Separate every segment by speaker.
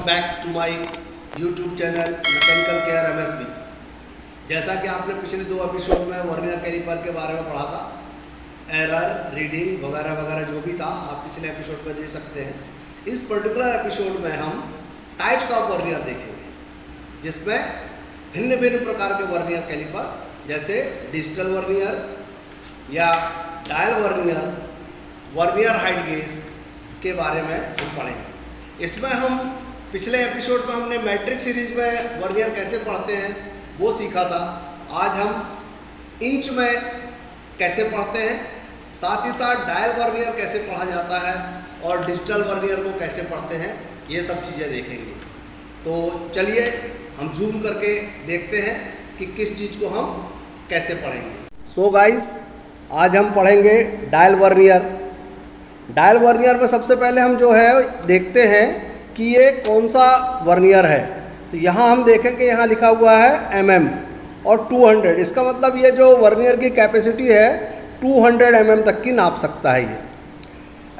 Speaker 1: Back to my YouTube channel mechanical care MSB. जैसा कि आपने पिछले 2 एपिसोड में वर्नियर कैलिपर के बारे में पढ़ा था, एरर, रीडिंग वगैरह वगैरह जो भी था आप पिछले एपिसोड में दे सकते हैं। इस पर्टिकुलर एपिसोड में हम टाइप्स ऑफ वर्नियर देखेंगे, जिसमें भिन्न भिन्न प्रकार के वर्नियर कैलिपर जैसे डिजिटल वर्नियर या dial vernier, vernier height gauge के बारे में हम पढ़ेंगे। इसमें हम पिछले एपिसोड में हमने मैट्रिक सीरीज में वर्नियर कैसे पढ़ते हैं वो सीखा था। आज हम इंच में कैसे पढ़ते हैं, साथ ही साथ डायल वर्नियर कैसे पढ़ा जाता है और डिजिटल वर्नियर को कैसे पढ़ते हैं, ये सब चीज़ें देखेंगे। तो चलिए हम जूम करके देखते हैं कि किस चीज़ को हम कैसे पढ़ेंगे। सो गाइस, आज हम पढ़ेंगे डायल वर्नियर। डायल वर्नियर में सबसे पहले हम जो है देखते हैं कि ये कौन सा वर्नियर है। तो यहाँ हम देखेंगे, यहाँ लिखा हुआ है mm और 200। इसका मतलब ये जो वर्नियर की कैपेसिटी है 200 mm तक की नाप सकता है ये।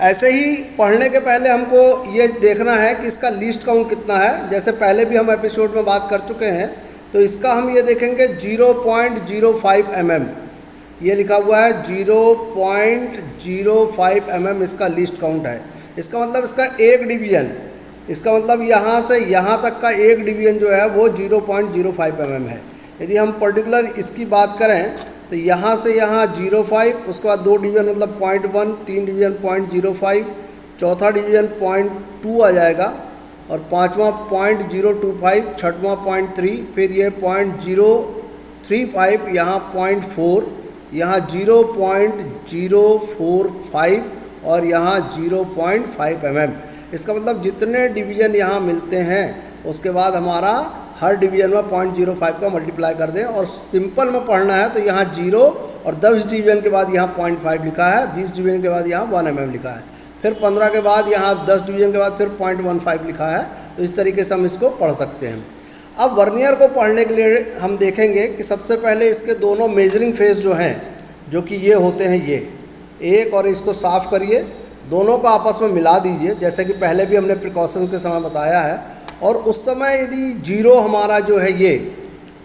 Speaker 1: ऐसे ही पढ़ने के पहले हमको ये देखना है कि इसका लीस्ट काउंट कितना है। जैसे पहले भी हम एपिसोड में बात कर चुके हैं, तो इसका हम ये देखेंगे 0.05 mm। ये लिखा हुआ है 0.05 mm इसका लीस्ट काउंट है। इसका मतलब इसका एक डिवीजन, इसका मतलब यहाँ से यहाँ तक का एक डिवीजन जो है वो 0.05 mm है। यदि हम पर्टिकुलर इसकी बात करें तो यहाँ से यहाँ 0.5, उसके बाद 2 डिवीजन मतलब 0.1, 3 डिवीजन 0.05, चौथा डिवीजन 0.2 आ जाएगा और पाँचवा 0.025, छठवां 0.3, फिर ये 0.035, यहाँ 0.4, यहाँ 0.045 और यहाँ 0.5 mm। इसका मतलब जितने डिवीज़न यहाँ मिलते हैं उसके बाद हमारा हर डिवीज़न में 0.05 का मल्टीप्लाई कर दें। और सिंपल में पढ़ना है तो यहाँ 0 और 10 डिवीज़न के बाद यहाँ 0.5 लिखा है, 20 डिवीज़न के बाद यहाँ 1 mm लिखा है, फिर 15 के बाद यहाँ 10 डिवीज़न के बाद फिर 0.15 लिखा है। तो इस तरीके से हम इसको पढ़ सकते हैं। अब वर्नियर को पढ़ने के लिए हम देखेंगे कि सबसे पहले इसके दोनों मेजरिंग फेस जो हैं, जो कि ये होते हैं, ये एक और इसको साफ़ करिए, दोनों को आपस में मिला दीजिए, जैसे कि पहले भी हमने प्रिकॉशंस के समय बताया है। और उस समय यदि जीरो हमारा जो है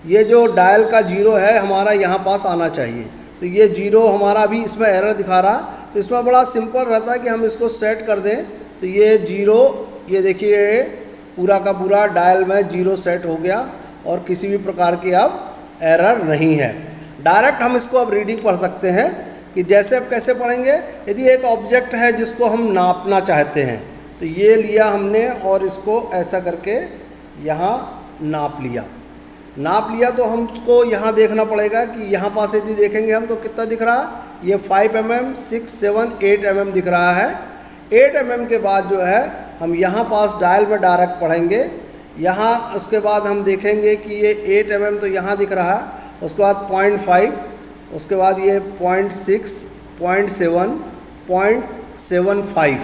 Speaker 1: ये जो डायल का जीरो है हमारा यहाँ पास आना चाहिए। तो ये जीरो हमारा भी इसमें एरर दिखा रहा, तो इसमें बड़ा सिंपल रहता है कि हम इसको सेट कर दें। तो ये जीरो, ये देखिए पूरा का पूरा डायल में जीरो सेट हो गया और किसी भी प्रकार की अब एरर नहीं है। डायरेक्ट हम इसको अब रीडिंग पढ़ सकते हैं कि जैसे अब कैसे पढ़ेंगे। यदि एक ऑब्जेक्ट है जिसको हम नापना चाहते हैं, तो ये लिया हमने और इसको ऐसा करके यहाँ नाप लिया तो हमको यहाँ देखना पड़ेगा कि यहाँ पास यदि देखेंगे हम तो कितना दिख रहा है, ये 5 mm, 6, 7, 8 mm दिख रहा है। 8 mm के बाद जो है हम यहाँ पास डायल में डायरेक्ट पढ़ेंगे। यहाँ उसके बाद हम देखेंगे कि ये 8 mm तो यहाँ दिख रहा है, उसके बाद 0.5, उसके बाद ये 0.6, 0.7, 0.75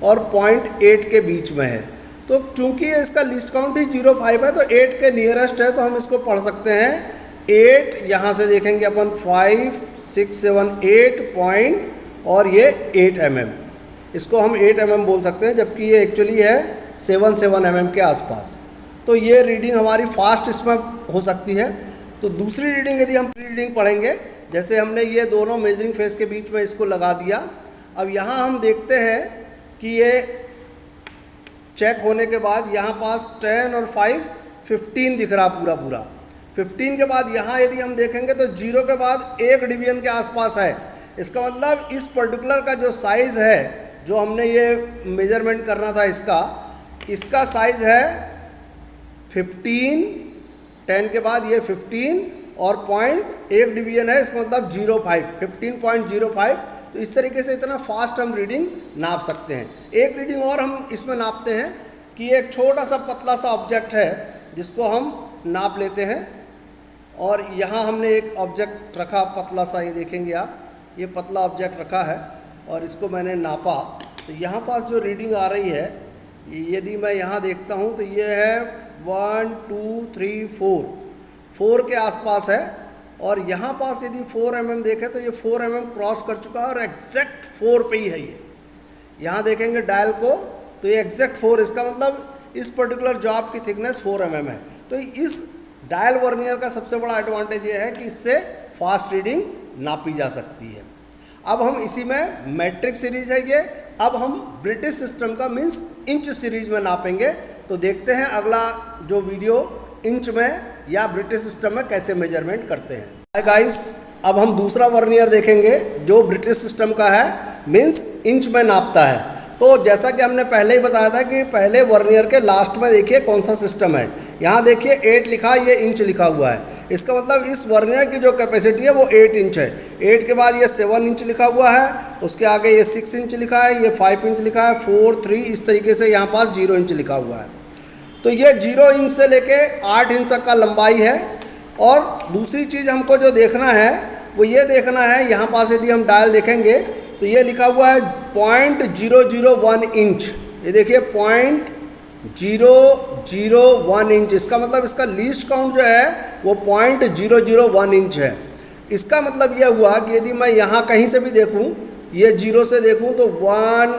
Speaker 1: और 0.8 के बीच में है। तो चूंकि इसका लिस्ट काउंट ही 0.5 है तो 8 के नियरेस्ट है, तो हम इसको पढ़ सकते हैं 8। यहाँ से देखेंगे अपन 5, 6, 7, 8 पॉइंट और ये 8 mm, इसको हम 8 mm बोल सकते हैं, जबकि ये एक्चुअली है 7 mm के आसपास। तो ये रीडिंग हमारी फास्ट इसमें हो सकती है। तो दूसरी रीडिंग यदि हम प्री रीडिंग पढ़ेंगे, जैसे हमने ये दोनों मेजरिंग फेस के बीच में इसको लगा दिया। अब यहाँ हम देखते हैं कि ये चेक होने के बाद यहाँ पास 10 और 5, 15 दिख रहा पूरा। 15 के बाद यहाँ यदि हम देखेंगे तो 0 के बाद एक डिवीजन के आसपास है। इसका मतलब इस पर्टिकुलर का जो साइज़ है, जो हमने ये मेजरमेंट करना था, इसका साइज़ है 15। 10 के बाद ये 15 और 0.1 डिवीजन है, इसका मतलब 0.5, 15.05। तो इस तरीके से इतना फास्ट हम रीडिंग नाप सकते हैं। एक रीडिंग और हम इसमें नापते हैं कि एक छोटा सा पतला सा ऑब्जेक्ट है जिसको हम नाप लेते हैं। और यहाँ हमने एक ऑब्जेक्ट रखा पतला सा, ये देखेंगे आप, ये पतला ऑब्जेक्ट रखा है और इसको मैंने नापा। तो यहाँ पास जो रीडिंग आ रही है, यदि मैं यहाँ देखता हूँ तो ये है 1, 2, 3, 4 के आसपास है। और यहाँ पास यदि 4 mm देखें तो ये 4 mm क्रॉस कर चुका है और एग्जैक्ट 4 पे ही है ये। यहाँ देखेंगे डायल को तो ये एग्जैक्ट 4, इसका मतलब इस पर्टिकुलर जॉब की थिकनेस 4 mm है। तो इस डायल वर्नियर का सबसे बड़ा एडवांटेज ये है कि इससे फास्ट रीडिंग नापी जा सकती है। अब हम इसी में मैट्रिक सीरीज है ये, अब हम ब्रिटिश सिस्टम का मीन्स इंच सीरीज में नापेंगे। तो देखते हैं अगला जो वीडियो इंच में या ब्रिटिश सिस्टम में कैसे मेजरमेंट करते हैं। हाय गाइस, अब हम दूसरा वर्नियर देखेंगे जो ब्रिटिश सिस्टम का है, मीन्स इंच में नापता है। तो जैसा कि हमने पहले ही बताया था कि पहले वर्नियर के लास्ट में देखिए कौन सा सिस्टम है। यहाँ देखिए 8 लिखा है, ये इंच लिखा हुआ है। इसका मतलब इस वर्नियर की जो कैपेसिटी है वो 8 इंच है। 8 के बाद ये 7 इंच लिखा हुआ है, उसके आगे ये 6 इंच लिखा है, ये 5 इंच लिखा है, 4, 3, इस तरीके से यहाँ पास 0 इंच लिखा हुआ है। तो ये 0 इंच से लेके 8 इंच तक का लंबाई है। और दूसरी चीज़ हमको जो देखना है वो ये देखना है, यहाँ पास यदि हम डायल देखेंगे तो ये लिखा हुआ है 0.001 इंच। ये देखिए 0.001 इंच, इसका मतलब इसका लीस्ट काउंट जो है वो 0.001 इंच है। इसका मतलब यह हुआ कि यदि मैं यहाँ कहीं से भी देखूँ, ये 0 से देखूँ तो 1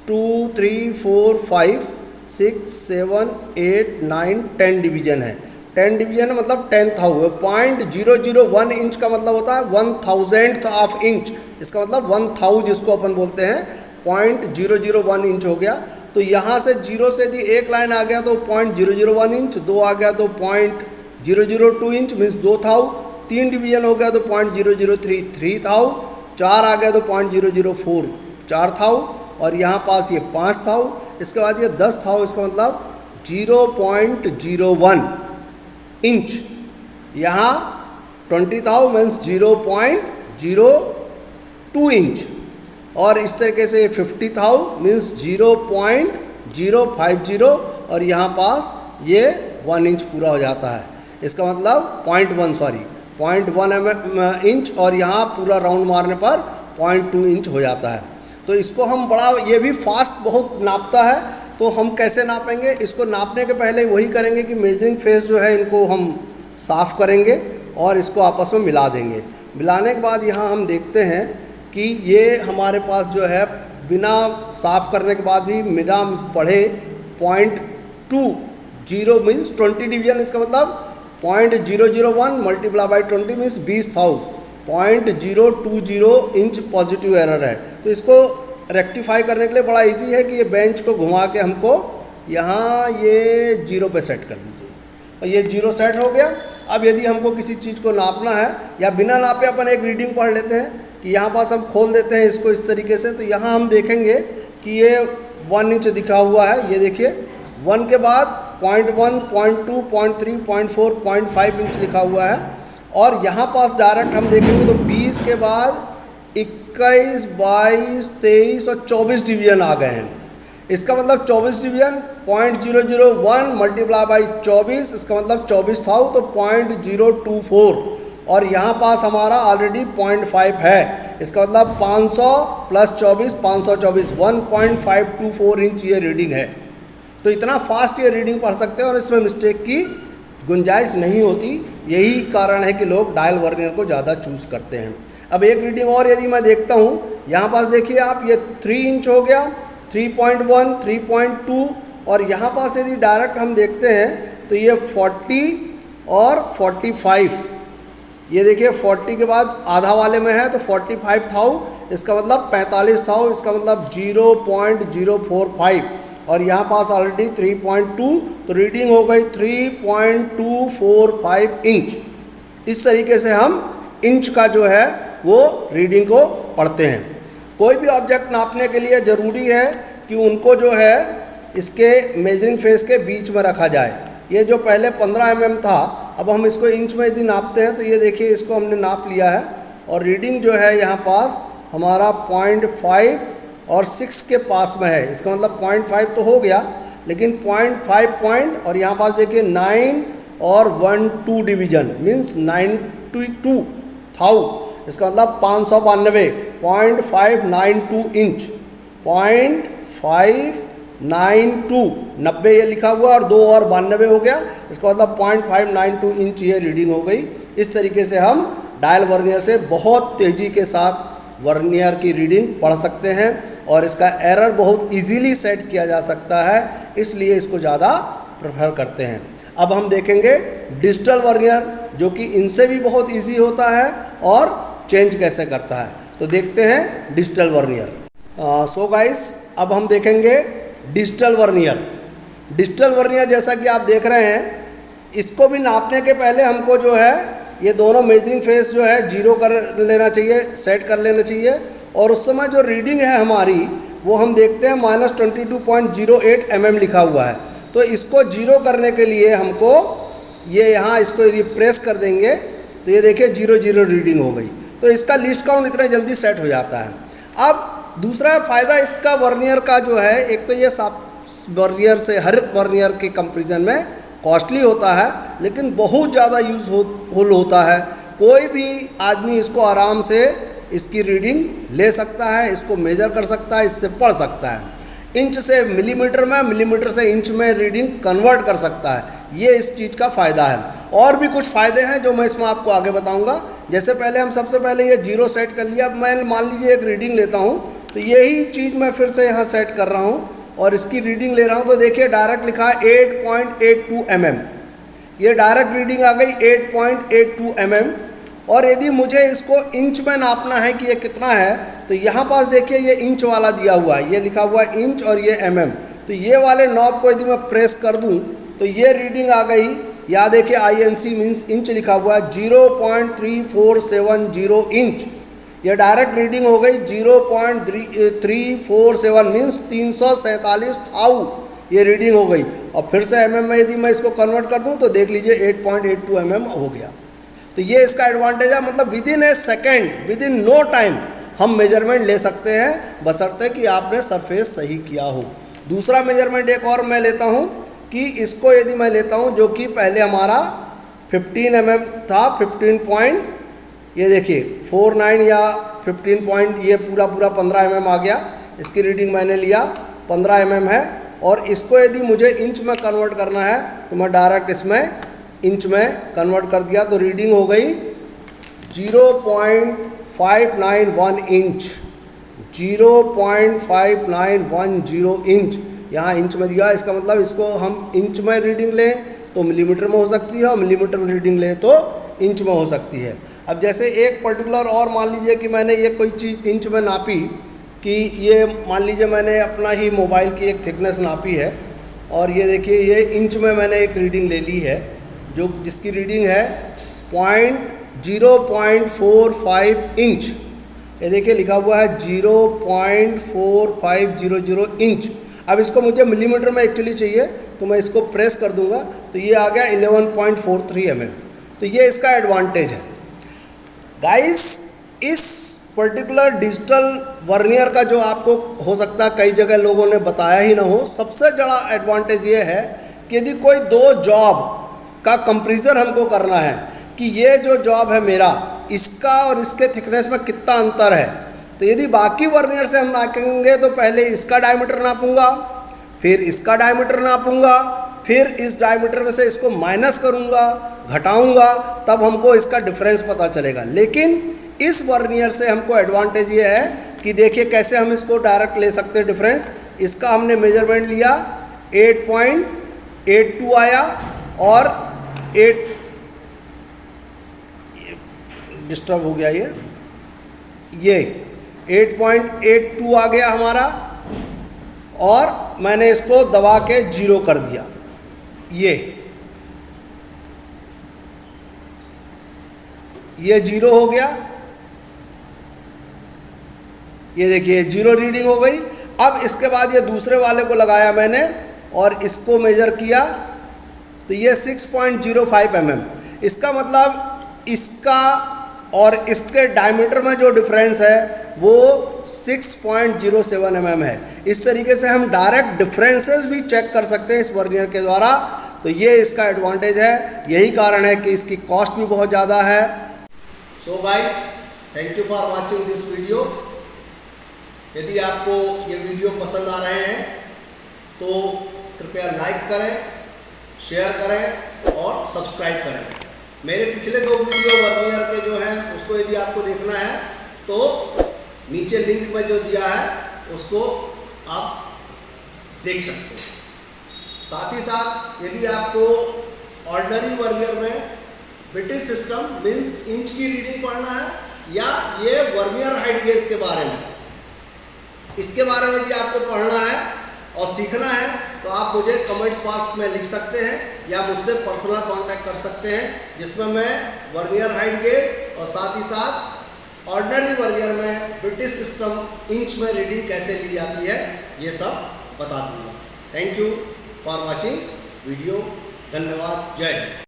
Speaker 1: 2 3 4 5 6 7 8 9 10 डिवीजन है। 10 डिवीजन मतलब 10th हाउ। 0.001 इंच का मतलब होता है 1000th ऑफ इंच। इसका मतलब 1000 जिसको अपन बोलते हैं 0.001 इंच हो गया। तो यहाँ से 0 से यदि एक लाइन आ गया तो 0.001 इंच, 2 आ गया तो 0.002 इंच मीन्स 2000, 3 डिवीजन हो गया तो 0.003 3000, 4 आ गया तो 0.004 4000, और यहाँ पास ये 5000, इसके बाद ये 10,000, इसका मतलब 0.01 इंच। यहाँ 20,000 मीन्स 0.02 इंच, और इस तरीके से 50,000 मीन्स 0.050, और यहाँ पास ये 1 इंच पूरा हो जाता है। इसका मतलब 0.1 इंच, और यहाँ पूरा राउंड मारने पर 0.2 इंच हो जाता है। तो इसको हम बड़ा, ये भी फास्ट बहुत नापता है। तो हम कैसे नापेंगे इसको? नापने के पहले वही करेंगे कि मेजरिंग फेस जो है इनको हम साफ़ करेंगे और इसको आपस में मिला देंगे। मिलाने के बाद यहाँ हम देखते हैं कि ये हमारे पास जो है बिना साफ़ करने के बाद भी बिना पढ़े 0.20 मीन्स 20 डिवीजन, इसका मतलब 0.001 multiply by 20 means 20,000, 0.020 inch positive error है। तो इसको रेक्टिफाई करने के लिए बड़ा इजी है कि ये बेंच को घुमा के हमको यहाँ ये 0 पे सेट कर दीजिए, और ये 0 सेट हो गया। अब यदि हमको किसी चीज़ को नापना है या बिना नापे अपन एक रीडिंग पढ़ लेते हैं कि यहाँ पास हम खोल देते हैं इसको इस तरीके से। तो यहाँ हम देखेंगे कि ये 1 इंच दिखा हुआ है। ये देखिए 1 के बाद 0.1 0.2 0.3 0.4 0.5 इंच लिखा हुआ है। और यहाँ पास डायरेक्ट हम देखेंगे तो 20 के बाद 21 22 23 और 24 डिवीजन आ गए हैं। इसका मतलब 24 डिवीजन 0.001 मल्टीप्लाई बाई 24, इसका मतलब 24,000, तो 0.024, और यहाँ पास हमारा ऑलरेडी 0.5 है। इसका मतलब 500 प्लस 24 524 1.524 इंच ये रीडिंग है। तो इतना फास्ट ये रीडिंग पढ़ सकते हैं और इसमें मिस्टेक की गुंजाइश नहीं होती। यही कारण है कि लोग डायल वर्नियर को ज़्यादा चूज़ करते हैं। अब एक रीडिंग और यदि मैं देखता हूँ, यहाँ पास देखिए आप, ये 3 इंच हो गया, 3.1 3.2, और यहाँ पास यदि डायरेक्ट हम देखते हैं तो ये 40 और 45, ये देखिए 40 के बाद आधा वाले में है तो 45,000, इसका मतलब 45,000, इसका मतलब 0.045, और यहाँ पास ऑलरेडी 3.2, तो रीडिंग हो गई 3.245 इंच। इस तरीके से हम इंच का जो है वो रीडिंग को पढ़ते हैं। कोई भी ऑब्जेक्ट नापने के लिए ज़रूरी है कि उनको जो है इसके मेजरिंग फेस के बीच में रखा जाए। ये जो पहले 15 mm था, अब हम इसको इंच में यदि नापते हैं तो ये देखिए इसको हमने नाप लिया है, और रीडिंग जो है यहाँ पास हमारा 0.5 और 6 के पास में है। इसका मतलब 0.5 तो हो गया, लेकिन 0.5 पॉइंट, और यहाँ पास देखिए 9 और 1 2 डिवीजन मीन्स 92,000, इसका मतलब 592, 0.592 इंच, 0.592, 90 ये लिखा हुआ और 2 और 92 हो गया, इसका मतलब 0.592 इंच ये रीडिंग हो गई। इस तरीके से हम डायल वर्नियर से बहुत तेज़ी के साथ वर्नियर की रीडिंग पढ़ सकते हैं, और इसका एरर बहुत इजीली सेट किया जा सकता है। इसलिए इसको ज़्यादा प्रेफर करते हैं। अब हम देखेंगे डिजिटल वर्नियर, जो कि इनसे भी बहुत इजी होता है और चेंज कैसे करता है। तो देखते हैं डिजिटल वर्नियर। सो गाइस, अब हम देखेंगे डिजिटल वर्नियर। डिजिटल वर्नियर जैसा कि आप देख रहे हैं, इसको भी नापने के पहले हमको जो है ये दोनों मेजरिंग फेस जो है 0 कर लेना चाहिए, सेट कर लेना चाहिए। और उस समय जो रीडिंग है हमारी वो हम देखते हैं -22.08 mm लिखा हुआ है। तो इसको 0 करने के लिए हमको ये यहाँ इसको यदि प्रेस कर देंगे तो ये देखिए 0 रीडिंग हो गई। तो इसका लिस्ट काउंट इतना जल्दी सेट हो जाता है। अब दूसरा फ़ायदा इसका वर्नियर का जो है, एक तो ये वर्नियर से हर वर्नियर के कंपेरिजन में कॉस्टली होता है, लेकिन बहुत ज़्यादा यूज़फुल होता है। कोई भी आदमी इसको आराम से इसकी रीडिंग ले सकता है, इसको मेजर कर सकता है, इससे पढ़ सकता है। इंच से मिलीमीटर में, मिलीमीटर से इंच में रीडिंग कन्वर्ट कर सकता है। ये इस चीज़ का फ़ायदा है। और भी कुछ फ़ायदे हैं जो मैं इसमें आपको आगे बताऊंगा। जैसे पहले हम सबसे पहले ये 0 सेट कर लिया। अब मैं मान लीजिए एक रीडिंग लेता हूँ, तो यही चीज़ मैं फिर से यहाँ सेट कर रहा हूँ और इसकी रीडिंग ले रहा हूँ। तो देखिए डायरेक्ट लिखा है 8.82 mm। ये डायरेक्ट रीडिंग आ गई 8.82 mm। और यदि मुझे इसको इंच में नापना है कि ये कितना है, तो यहाँ पास देखिए ये इंच वाला दिया हुआ है, ये लिखा हुआ है इंच और ये mm। तो ये वाले नॉब को यदि मैं प्रेस कर दूँ तो ये रीडिंग आ गई। या देखिए INC मीन्स इंच लिखा हुआ है, 0.3470 इंच। ये डायरेक्ट रीडिंग हो गई 0.347 मीन्स 347,000 ये रीडिंग हो गई। और फिर से mm में यदि मैं इसको कन्वर्ट कर दूं तो देख लीजिए 8.82 mm हो गया। तो ये इसका एडवांटेज है, मतलब within a second, within no time हम मेजरमेंट ले सकते हैं, बशर्ते कि आपने सरफेस सही किया हो। दूसरा मेजरमेंट एक और मैं लेता हूँ कि इसको यदि मैं लेता हूँ, जो कि पहले हमारा 15 mm था, 15 पॉइंट, ये देखिए 49 या 15 पॉइंट, ये पूरा 15 mm आ गया। इसकी रीडिंग मैंने लिया 15 mm है। और इसको यदि मुझे इंच में कन्वर्ट करना है तो मैं डायरेक्ट इसमें इंच में कन्वर्ट कर दिया। तो रीडिंग हो गई 0.591 इंच, 0.5910 इंच। यहाँ इंच में दिया, इसका मतलब इसको हम इंच में रीडिंग लें तो मिलीमीटर में हो सकती है, और मिलीमीटर में रीडिंग लें तो इंच में हो सकती है। अब जैसे एक पर्टिकुलर और मान लीजिए कि मैंने ये कोई चीज़ इंच में नापी, कि ये मान लीजिए मैंने अपना ही मोबाइल की एक थिकनेस नापी है, और ये देखिए ये इंच में मैंने एक रीडिंग ले ली है, जो जिसकी रीडिंग है 0.45 इंच। ये देखिए लिखा हुआ है 0.4500 इंच। अब इसको मुझे मिलीमीटर में एक्चुअली चाहिए, तो मैं इसको प्रेस कर दूंगा तो ये आ गया 11.43 mm। तो ये इसका एडवांटेज है। गाइस, इस पर्टिकुलर डिजिटल वर्नियर का जो आपको हो सकता है कई जगह लोगों ने बताया ही ना हो, सबसे बड़ा एडवांटेज ये है कि यदि कोई दो जॉब का कंपैरिजन हमको करना है कि ये जो जॉब है मेरा, इसका और इसके थिकनेस में कितना अंतर है, तो यदि बाकी वर्नियर से हम नापेंगे तो पहले इसका डायमीटर नापूंगा, फिर इसका डायमीटर नापूंगा, फिर इस डायमीटर में से इसको माइनस करूंगा, घटाऊंगा, तब हमको इसका डिफरेंस पता चलेगा। लेकिन इस वर्नियर से हमको एडवांटेज ये है कि देखिए कैसे हम इसको डायरेक्ट ले सकते हैं डिफरेंस। इसका हमने मेजरमेंट लिया 8.82 आया, और 8 डिस्टर्ब हो गया, ये 8.82 आ गया हमारा, और मैंने इसको दबा के 0 कर दिया। ये 0 हो गया। ये देखिए 0 रीडिंग हो गई। अब इसके बाद ये दूसरे वाले को लगाया मैंने और इसको मेजर किया, तो ये 6.05 mm। इसका मतलब इसका और इसके डायमीटर में जो डिफरेंस है वो 6.07 mm है। इस तरीके से हम डायरेक्ट डिफरेंसेस भी चेक कर सकते हैं इस वर्नियर के द्वारा। तो ये इसका एडवांटेज है, यही कारण है कि इसकी कॉस्ट भी बहुत ज़्यादा है। So guys, thank you for watching this video. यदि आपको ये वीडियो पसंद आ रहे हैं तो कृपया लाइक करें, शेयर करें और सब्सक्राइब करें। मेरे पिछले 2 वीडियो वर्नियर के जो हैं उसको यदि आपको देखना है तो नीचे लिंक में जो दिया है उसको आप देख सकते हैं। साथ ही साथ यदि आपको ऑर्डिनरी वर्नियर में ब्रिटिश सिस्टम मीन्स इंच की रीडिंग पढ़ना है या ये वर्नियर हाइट गेज के बारे में, इसके बारे में यदि आपको पढ़ना है और सीखना है तो आप मुझे कमेंट्स बॉक्स में लिख सकते हैं या मुझसे पर्सनल कांटेक्ट कर सकते हैं, जिसमें मैं वर्नियर हाइट गेज और साथ ही साथ ऑर्डिनरी वर्नियर में ब्रिटिश सिस्टम इंच में रीडिंग कैसे ली जाती है ये सब बता दूंगा। Thank you for watching video. धन्यवाद। जय हिंद।